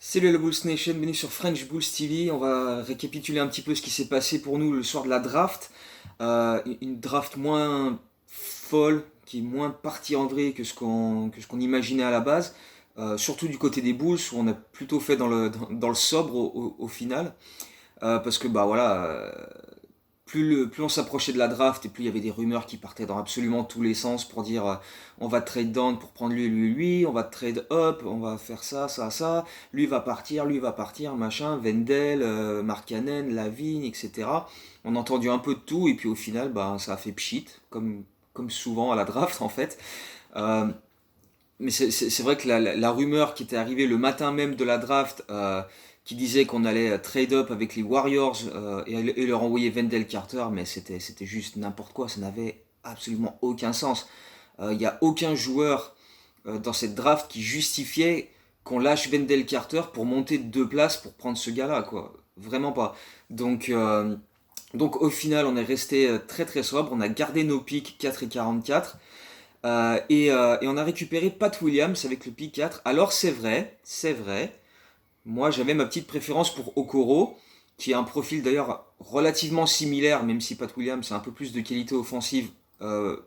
Salut la Bulls Nation, bienvenue sur French Bulls TV. On va récapituler un petit peu ce qui s'est passé pour nous le soir de la draft. Une draft moins folle, qui est moins partie en vrille que ce qu'on imaginait à la base. Surtout du côté des Bulls, où on a plutôt fait dans le sobre au final. Parce que bah voilà, plus on s'approchait de la draft et plus il y avait des rumeurs qui partaient dans absolument tous les sens pour dire on va trade down pour prendre lui, on va trade up, on va faire ça, lui va partir, machin, Wendell, Markkanen, Lavigne, etc. On a entendu un peu de tout et puis au final bah, ça a fait pchit, comme souvent à la draft en fait. Euh, mais c'est vrai que la rumeur qui était arrivée le matin même de la draft, qui disait qu'on allait trade up avec les Warriors et leur envoyer Wendell Carter, mais c'était juste n'importe quoi, ça n'avait absolument aucun sens. Il n'y a aucun joueur dans cette draft qui justifiait qu'on lâche Wendell Carter pour monter de 2 places pour prendre ce gars-là, quoi. Vraiment pas. Donc au final, on est resté très très sobre, on a gardé nos picks 4 et 44. Et on a récupéré Pat Williams avec le pick 4. Alors c'est vrai, moi j'avais ma petite préférence pour Okoro, qui a un profil d'ailleurs relativement similaire, même si Pat Williams a un peu plus de qualité offensive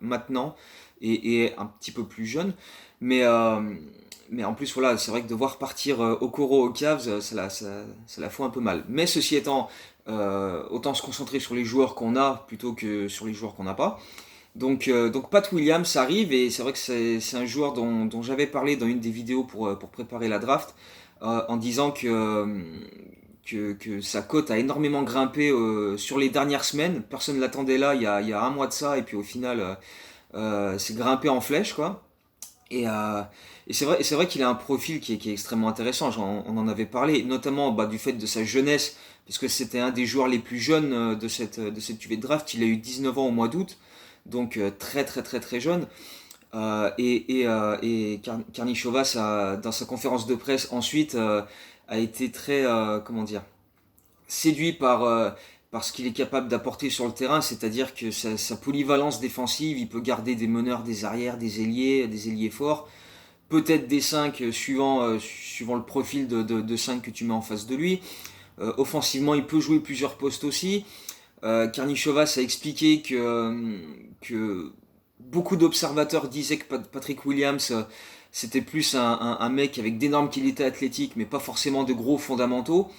maintenant et un petit peu plus jeune. Mais, euh, mais en plus, voilà, c'est vrai que de voir partir Okoro aux Cavs, ça la fout un peu mal. Mais ceci étant, autant se concentrer sur les joueurs qu'on a plutôt que sur les joueurs qu'on n'a pas. Donc Pat Williams arrive et c'est vrai que c'est un joueur dont j'avais parlé dans une des vidéos pour préparer la draft en disant que sa cote a énormément grimpé sur les dernières semaines. Personne ne l'attendait là il y a un mois de ça et puis au final c'est grimpé en flèche quoi. Et c'est vrai qu'il a un profil qui est extrêmement intéressant. On en avait parlé, notamment bah, du fait de sa jeunesse, parce que c'était un des joueurs les plus jeunes de cette cuvée de draft. Il a eu 19 ans au mois d'août, donc très très très très jeune. Et Karnišovas, dans sa conférence de presse ensuite, a été très, comment dire, séduit par ce qu'il est capable d'apporter sur le terrain, c'est-à-dire que sa polyvalence défensive, il peut garder des meneurs, des arrières, des ailiers forts, peut-être des 5 suivant le profil de 5 que tu mets en face de lui. Offensivement, il peut jouer plusieurs postes aussi. Karnišovas a expliqué que beaucoup d'observateurs disaient que Patrick Williams c'était plus un mec avec d'énormes qualités athlétiques mais pas forcément de gros fondamentaux.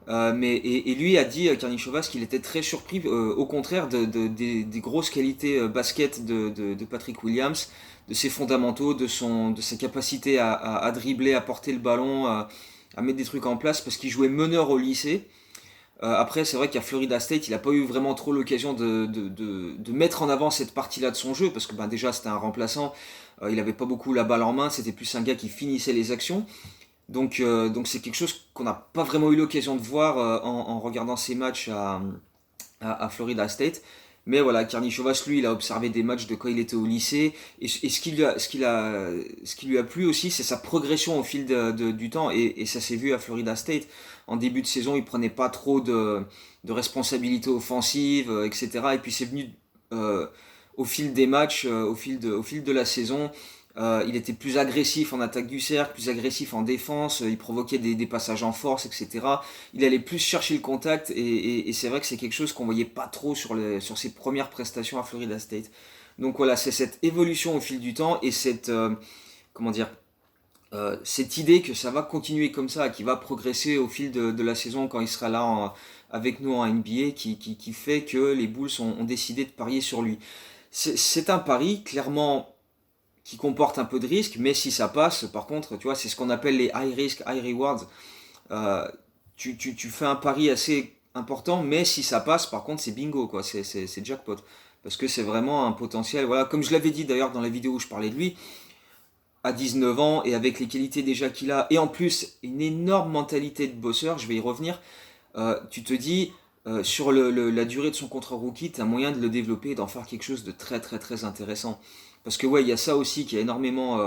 Et lui a dit, Karnišovas, qu'il était très surpris, au contraire, des grosses qualités basket de Patrick Williams, de ses fondamentaux, de sa capacité à dribbler, à porter le ballon, à mettre des trucs en place, parce qu'il jouait meneur au lycée. Après, c'est vrai qu'à Florida State, il n'a pas eu vraiment trop l'occasion de mettre en avant cette partie-là de son jeu, parce que ben, déjà c'était un remplaçant, il n'avait pas beaucoup la balle en main, c'était plus un gars qui finissait les actions. Donc c'est quelque chose qu'on n'a pas vraiment eu l'occasion de voir en regardant ces matchs à Florida State. Mais voilà, Karnišovas, lui, il a observé des matchs de quand il était au lycée. Et ce qui lui a plu aussi, c'est sa progression au fil du temps. Et ça s'est vu à Florida State. En début de saison, il prenait pas trop de responsabilités offensives, etc. Et puis c'est venu euh, au fil des matchs, au fil de la saison. Il était plus agressif en attaque du cercle, plus agressif en défense, il provoquait des passages en force, etc. Il allait plus chercher le contact et c'est vrai que c'est quelque chose qu'on voyait pas trop sur ses premières prestations à Florida State. Donc voilà, c'est cette évolution au fil du temps et comment dire, cette idée que ça va continuer comme ça, qui va progresser au fil de la saison quand il sera là avec nous en NBA, qui fait que les Bulls ont décidé de parier sur lui. C'est un pari clairement qui comporte un peu de risque, mais si ça passe, par contre, tu vois, c'est ce qu'on appelle les high risk, high rewards. Euh, tu fais un pari assez important, mais si ça passe, par contre, c'est bingo, quoi, c'est jackpot. Parce que c'est vraiment un potentiel, voilà, comme je l'avais dit d'ailleurs dans la vidéo où je parlais de lui, à 19 ans et avec les qualités déjà qu'il a, et en plus une énorme mentalité de bosseur, je vais y revenir, tu te dis, sur la durée de son contrat rookie, tu as moyen de le développer et d'en faire quelque chose de très très très intéressant. Parce que ouais, il y a ça aussi qui a énormément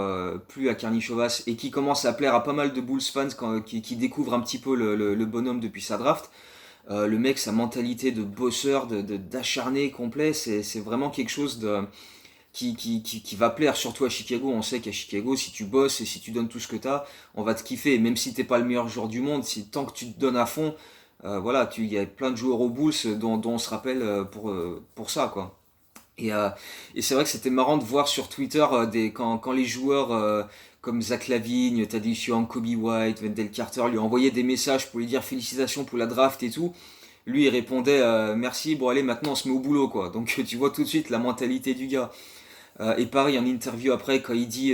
plu à Karnišovas et qui commence à plaire à pas mal de Bulls fans qui découvrent un petit peu le bonhomme depuis sa draft. Le mec, sa mentalité de bosseur, d'acharné complet, c'est vraiment quelque chose qui va plaire, surtout à Chicago. On sait qu'à Chicago, si tu bosses et si tu donnes tout ce que tu as, on va te kiffer. Et même si t'es pas le meilleur joueur du monde, si tant que tu te donnes à fond, voilà, il y a plein de joueurs aux Bulls dont on se rappelle pour ça, quoi. Et, euh, et c'est vrai que c'était marrant de voir sur Twitter quand les joueurs comme Zach LaVine, Tadish Young, Kobe White, Wendell Carter lui envoyaient des messages pour lui dire félicitations pour la draft et tout. Lui il répondait merci, bon allez maintenant on se met au boulot quoi. Donc tu vois tout de suite la mentalité du gars. Et pareil en interview après quand il dit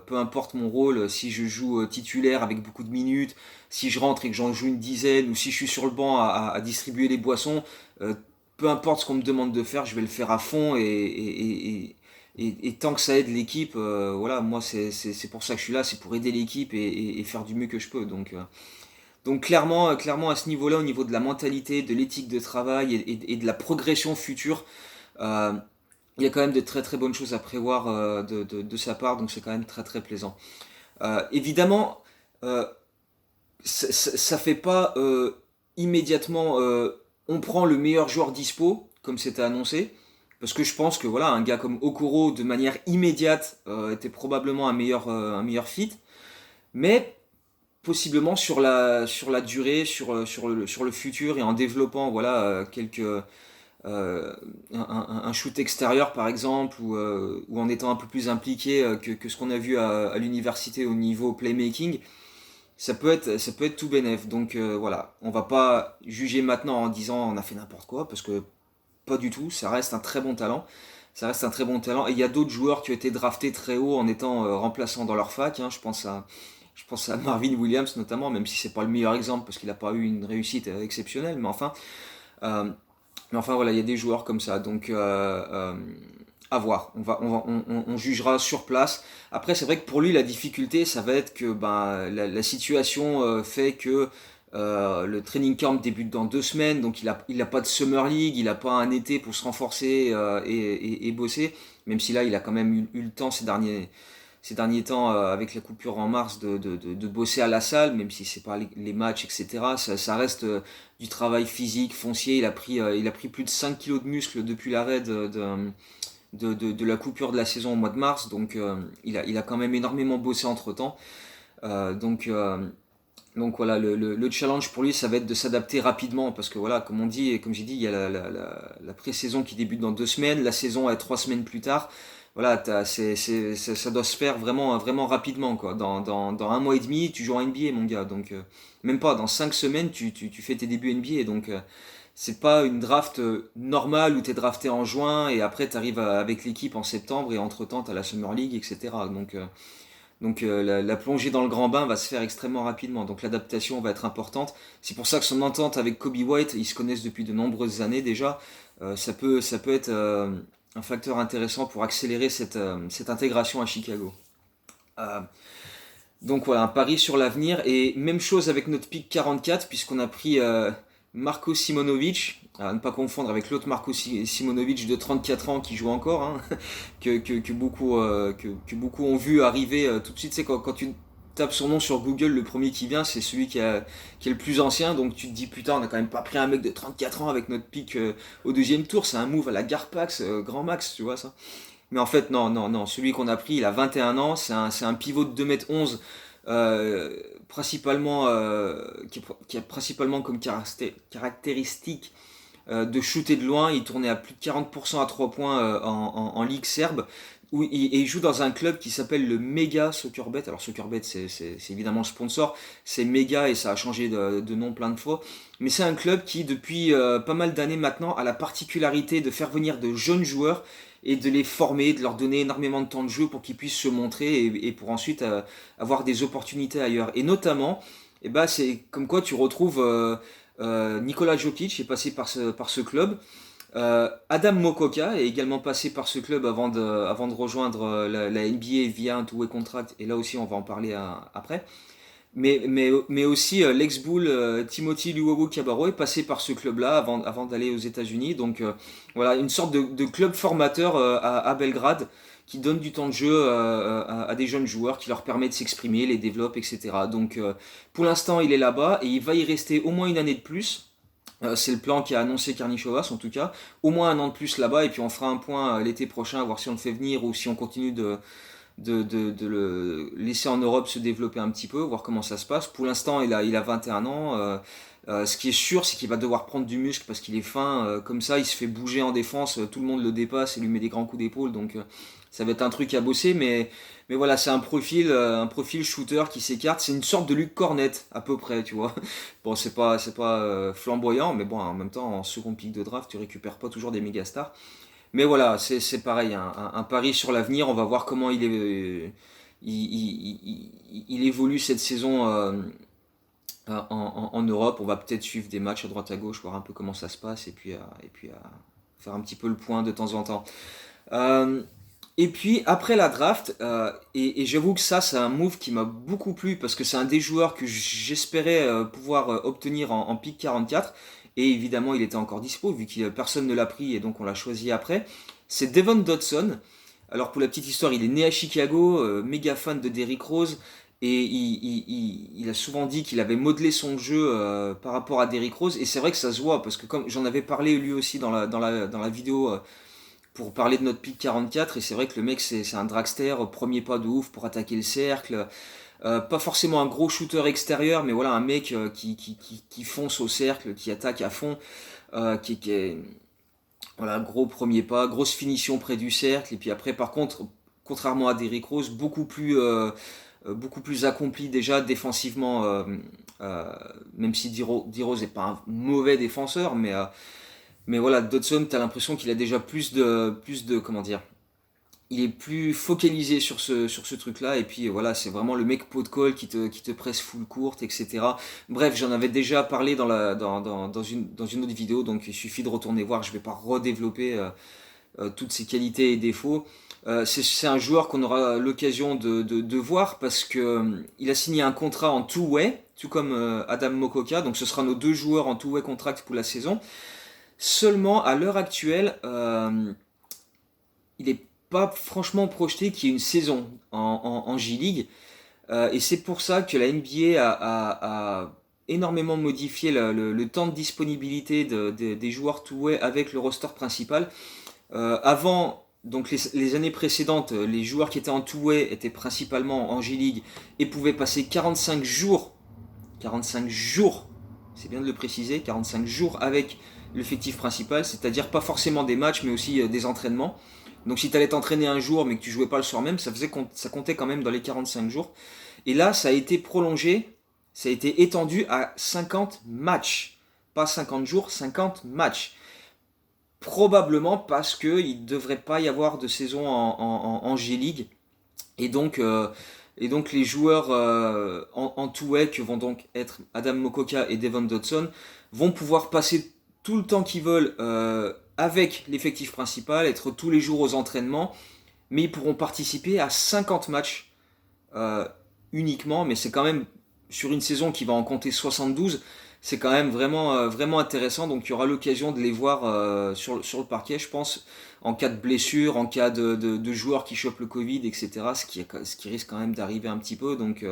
peu importe mon rôle, si je joue titulaire avec beaucoup de minutes, si je rentre et que j'en joue une dizaine ou si je suis sur le banc à distribuer les boissons, euh, peu importe ce qu'on me demande de faire, je vais le faire à fond et tant que ça aide l'équipe, voilà, moi c'est pour ça que je suis là, c'est pour aider l'équipe et faire du mieux que je peux. Donc clairement à ce niveau-là, au niveau de la mentalité, de l'éthique de travail et de la progression future, euh, il y a quand même de très très bonnes choses à prévoir de sa part, donc c'est quand même très très plaisant. Évidemment, euh, ça fait pas immédiatement on prend le meilleur joueur dispo, comme c'était annoncé, parce que je pense que voilà, un gars comme Okoro, de manière immédiate, était probablement un meilleur fit, mais possiblement sur la durée, sur le futur et en développant voilà, un shoot extérieur par exemple, ou en étant un peu plus impliqué que ce qu'on a vu à l'université au niveau playmaking, ça peut être tout bénef. Donc voilà, on va pas juger maintenant en disant on a fait n'importe quoi, parce que pas du tout, ça reste un très bon talent. Ça reste un très bon talent. Et il y a d'autres joueurs qui ont été draftés très haut en étant remplaçants dans leur fac. Hein. Je pense à Marvin Williams notamment, même si c'est pas le meilleur exemple parce qu'il n'a pas eu une réussite exceptionnelle. Euh, mais enfin voilà, il y a des joueurs comme ça. Donc à voir. On jugera sur place. Après, c'est vrai que pour lui, la difficulté, ça va être que ben, la situation fait que le training camp débute dans 2 semaines, donc il a pas de Summer League, il a pas un été pour se renforcer et bosser, même si là, il a quand même eu le temps ces derniers temps, avec la coupure en mars, de bosser à la salle, même si c'est pas les matchs, etc. Ça reste du travail physique, foncier. Il a pris plus de 5 kilos de muscles depuis l'arrêt de la coupure de la saison au mois de mars, donc il a quand même énormément bossé entre temps. Euh, donc, euh, donc voilà, le challenge pour lui, ça va être de s'adapter rapidement, parce que voilà, comme on dit, et comme j'ai dit, il y a la pré-saison qui débute dans 2 semaines, la saison est 3 semaines plus tard. Voilà, ça doit se faire vraiment, vraiment rapidement, quoi. Dans un mois et demi, tu joues en NBA, mon gars. Donc, même pas, dans 5 semaines, tu fais tes débuts NBA. Donc, c'est pas une draft normale où tu es drafté en juin et après tu arrives avec l'équipe en septembre et entre-temps tu as la Summer League, etc. La plongée dans le grand bain va se faire extrêmement rapidement. Donc l'adaptation va être importante. C'est pour ça que son entente avec Kobe White, ils se connaissent depuis de nombreuses années déjà. Ça peut être un facteur intéressant pour accélérer cette intégration à Chicago. Euh, donc voilà, un pari sur l'avenir. Et même chose avec notre pick 44, puisqu'on a pris Marko Simonovic, à ne pas confondre avec l'autre Marko Simonovic de 34 ans qui joue encore, hein, que beaucoup ont vu arriver tout de suite. C'est quand tu tapes son nom sur Google, le premier qui vient, c'est celui qui est le plus ancien. Donc tu te dis, putain, on a quand même pas pris un mec de 34 ans avec notre pick au deuxième tour. C'est un move à la Garpax, grand max, tu vois ça. Mais en fait, non. Celui qu'on a pris, il a 21 ans. C'est un pivot de 2,11 m, principalement, qui a principalement comme caractéristique de shooter de loin. Il tournait à plus de 40% à 3 points en ligue serbe. Et il joue dans un club qui s'appelle le Mega Soccerbet. Alors Soccerbet, c'est évidemment le sponsor. C'est Mega et ça a changé de nom plein de fois. Mais c'est un club qui, depuis pas mal d'années maintenant, a la particularité de faire venir de jeunes joueurs et de les former, de leur donner énormément de temps de jeu pour qu'ils puissent se montrer et pour ensuite avoir des opportunités ailleurs. Et notamment, eh ben, c'est comme quoi tu retrouves Nikola Jokic est passé par ce club. Adam Mokoka est également passé par ce club avant de rejoindre la NBA via un two-way contract, et là aussi on va en parler après. Mais aussi l'ex-Bull Timothy Luwawu Cabarro est passé par ce club-là avant d'aller aux États-Unis. Donc voilà, une sorte de club formateur à Belgrade qui donne du temps de jeu à des jeunes joueurs, qui leur permet de s'exprimer, les développe, etc. Donc pour l'instant, il est là-bas et il va y rester au moins une année de plus. C'est le plan qu'a annoncé Karnišovas en tout cas. Au moins un an de plus là-bas et puis on fera un point l'été prochain, voir si on le fait venir ou si on continue de le laisser en Europe se développer un petit peu, voir comment ça se passe. Pour l'instant, il a 21 ans. Ce qui est sûr, c'est qu'il va devoir prendre du muscle parce qu'il est fin. Comme ça, il se fait bouger en défense, tout le monde le dépasse et lui met des grands coups d'épaule. Donc ça va être un truc à bosser. Mais voilà, c'est un profil shooter qui s'écarte. C'est une sorte de Luc Cornet à peu près, tu vois. Bon, c'est pas flamboyant, mais bon, en même temps, en second pick de draft, tu récupères pas toujours des méga stars. Mais voilà, c'est pareil, un pari sur l'avenir. On va voir comment il évolue cette saison en Europe. On va peut-être suivre des matchs à droite à gauche, voir un peu comment ça se passe et puis faire un petit peu le point de temps en temps. Euh, et puis après la draft, et j'avoue que ça c'est un move qui m'a beaucoup plu parce que c'est un des joueurs que j'espérais pouvoir obtenir en pick 44. Et évidemment il était encore dispo vu que personne ne l'a pris et donc on l'a choisi après. C'est Devon Dodson. Alors pour la petite histoire, il est né à Chicago, méga fan de Derrick Rose. Et il a souvent dit qu'il avait modelé son jeu par rapport à Derrick Rose. Et c'est vrai que ça se voit parce que comme j'en avais parlé lui aussi dans la vidéo pour parler de notre pick 44, et c'est vrai que le mec c'est un dragster, premier pas de ouf pour attaquer le cercle, pas forcément un gros shooter extérieur, mais voilà un mec qui fonce au cercle, qui attaque à fond, qui est voilà, gros premier pas, grosse finition près du cercle, et puis après par contre, contrairement à Derrick Rose, beaucoup plus accompli déjà défensivement, euh, même si D-Rose n'est pas un mauvais défenseur, mais voilà, Dodson, t'as l'impression qu'il a déjà comment dire, il est plus focalisé sur ce truc-là, et puis voilà, c'est vraiment le mec pot de colle qui te presse full courte, etc. Bref, j'en avais déjà parlé dans une autre vidéo, donc il suffit de retourner voir, je vais pas redévelopper toutes ses qualités et défauts. C'est un joueur qu'on aura l'occasion de voir parce que il a signé un contrat en two-way, tout comme Adam Mokoka, donc ce sera nos deux joueurs en two-way contract pour la saison. Seulement, à l'heure actuelle, il n'est pas franchement projeté qu'il y ait une saison en J-League. Et c'est pour ça que la NBA a énormément modifié le temps de disponibilité des joueurs two-way avec le roster principal. Avant, donc les années précédentes, les joueurs qui étaient en two-way étaient principalement en J-League et pouvaient passer 45 jours, c'est bien de le préciser, 45 jours avec l'effectif principal, c'est-à-dire pas forcément des matchs mais aussi des entraînements. Donc si tu allais t'entraîner un jour mais que tu jouais pas le soir même, ça comptait quand même dans les 45 jours. Et là, ça a été prolongé, ça a été étendu à 50 matchs. Pas 50 jours, 50 matchs. Probablement parce qu'il ne devrait pas y avoir de saison en G-League. Et donc, les joueurs en two-way, que vont donc être Adam Mokoka et Devon Dodson, vont pouvoir passer tout le temps qu'ils veulent avec l'effectif principal, être tous les jours aux entraînements, mais ils pourront participer à 50 matchs euh, uniquement, mais c'est quand même sur une saison qui va en compter 72, c'est quand même vraiment intéressant. Donc il y aura l'occasion de les voir sur le parquet, je pense, en cas de blessure, en cas de joueurs qui chopent le Covid, etc. Ce qui risque quand même d'arriver un petit peu. Donc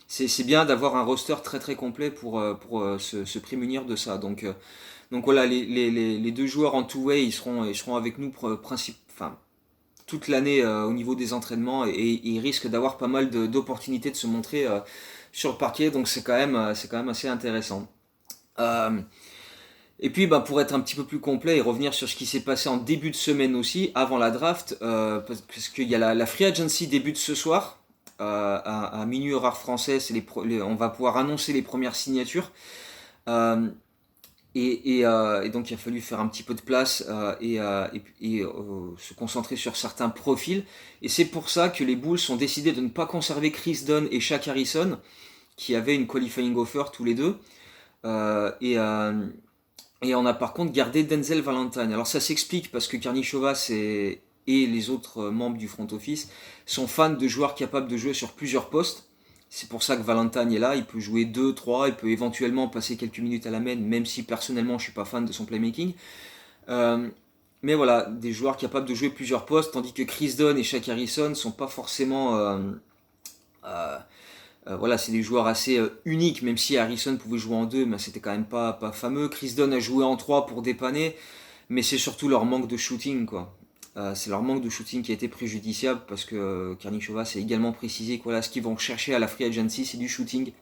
c'est bien d'avoir un roster très très complet pour se prémunir de ça. Donc voilà, les deux joueurs en two-way, ils seront avec nous enfin, toute l'année au niveau des entraînements et ils risquent d'avoir pas mal d'opportunités de se montrer sur le parquet. Donc c'est quand même assez intéressant. Euh, et puis pour être un petit peu plus complet et revenir sur ce qui s'est passé en début de semaine aussi, avant la draft, parce qu'il y a la free agency débute ce soir, à minuit horaire français, on va pouvoir annoncer les premières signatures. Euh, et donc il a fallu faire un petit peu de place et se concentrer sur certains profils. Et c'est pour ça que les Bulls ont décidé de ne pas conserver Chris Dunn et Shaq Harrison, qui avaient une qualifying offer tous les deux. Euh, et, euh, et on a par contre gardé Denzel Valentine. Alors ça s'explique parce que Karnišovas et les autres membres du front office sont fans de joueurs capables de jouer sur plusieurs postes. C'est pour ça que Valentine est là, il peut jouer 2, 3, il peut éventuellement passer quelques minutes à la main, même si personnellement je suis pas fan de son playmaking. Euh, mais voilà, des joueurs capables de jouer plusieurs postes, tandis que Chris Dunn et Shaq Harrison sont pas forcément Voilà, c'est des joueurs assez uniques, même si Harrison pouvait jouer en deux, mais c'était quand même pas fameux. Chris Dunn a joué en trois pour dépanner, mais c'est surtout leur manque de shooting, quoi. C'est leur manque de shooting qui a été préjudiciable parce que Karnichova s'est également précisé que voilà, ce qu'ils vont chercher à la free agency, c'est du shooting.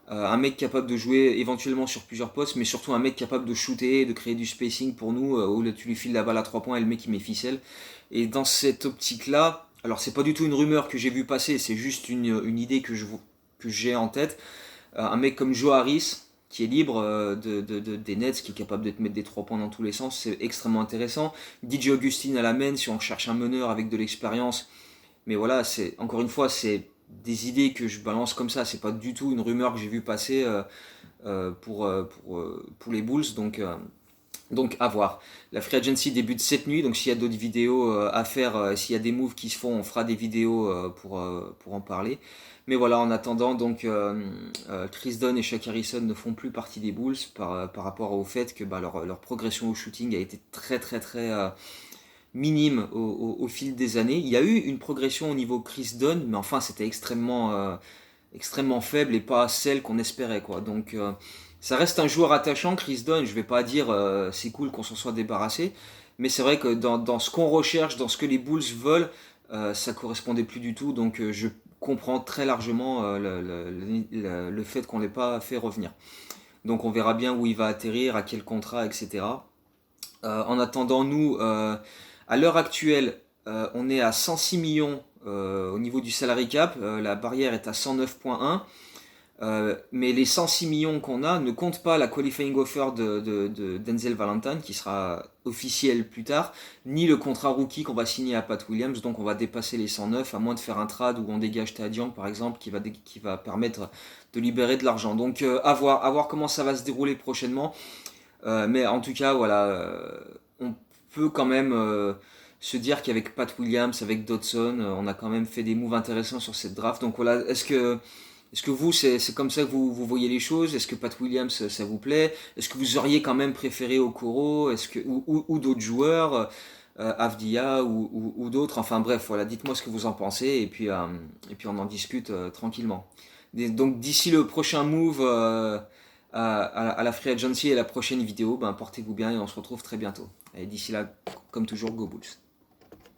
Un mec capable de jouer éventuellement sur plusieurs postes, mais surtout un mec capable de shooter, de créer du spacing pour nous, où tu lui files la balle à 3 points et le mec il met ficelle. Et dans cette optique-là, alors c'est pas du tout une rumeur que j'ai vu passer, c'est juste une idée que j'ai en tête. Un mec comme Joe Harris, qui est libre des Nets, qui est capable de te mettre des 3 points dans tous les sens, c'est extrêmement intéressant. DJ Augustin à la main, si on cherche un meneur avec de l'expérience. Mais voilà, c'est encore une fois, c'est des idées que je balance comme ça, c'est pas du tout une rumeur que j'ai vu passer pour les Bulls, donc à voir. La free agency débute cette nuit, donc s'il y a d'autres vidéos à faire, s'il y a des moves qui se font, on fera des vidéos pour en parler. Mais voilà, en attendant, donc Chris Dunn et Shaq Harrison ne font plus partie des Bulls par rapport au fait que leur progression au shooting a été très minime au fil des années. Il y a eu une progression au niveau Chris Dunn, mais enfin c'était extrêmement faible et pas celle qu'on espérait, quoi. Donc ça reste un joueur attachant, Chris Dunn. Je vais pas dire c'est cool qu'on s'en soit débarrassé, mais c'est vrai que dans ce qu'on recherche, dans ce que les Bulls veulent, ça correspondait plus du tout. Donc je comprends très largement le fait qu'on l'ait pas fait revenir. Donc on verra bien où il va atterrir, à quel contrat, etc. En attendant, nous, à l'heure actuelle, on est à 106 millions au niveau du salary cap. La barrière est à 109,1. Mais les 106 millions qu'on a ne comptent pas la qualifying offer de Denzel Valentine, qui sera officiel plus tard, ni le contrat rookie qu'on va signer à Pat Williams. Donc on va dépasser les 109, à moins de faire un trade où on dégage Tadian par exemple, qui va permettre de libérer de l'argent. Donc à voir comment ça va se dérouler prochainement. Mais en tout cas, voilà, on peut quand même se dire qu'avec Pat Williams, avec Dodson, on a quand même fait des moves intéressants sur cette draft. Donc voilà, est-ce que vous, c'est comme ça que vous voyez les choses? Est-ce que Pat Williams, ça vous plaît? Est-ce que vous auriez quand même préféré Okoro? Ou d'autres joueurs, Avdia ou d'autres? Enfin bref, voilà, dites-moi ce que vous en pensez et puis on en discute tranquillement. Donc d'ici le prochain move à la Free Agency et la prochaine vidéo, ben, portez-vous bien et on se retrouve très bientôt. Et d'ici là, comme toujours, go Bulls.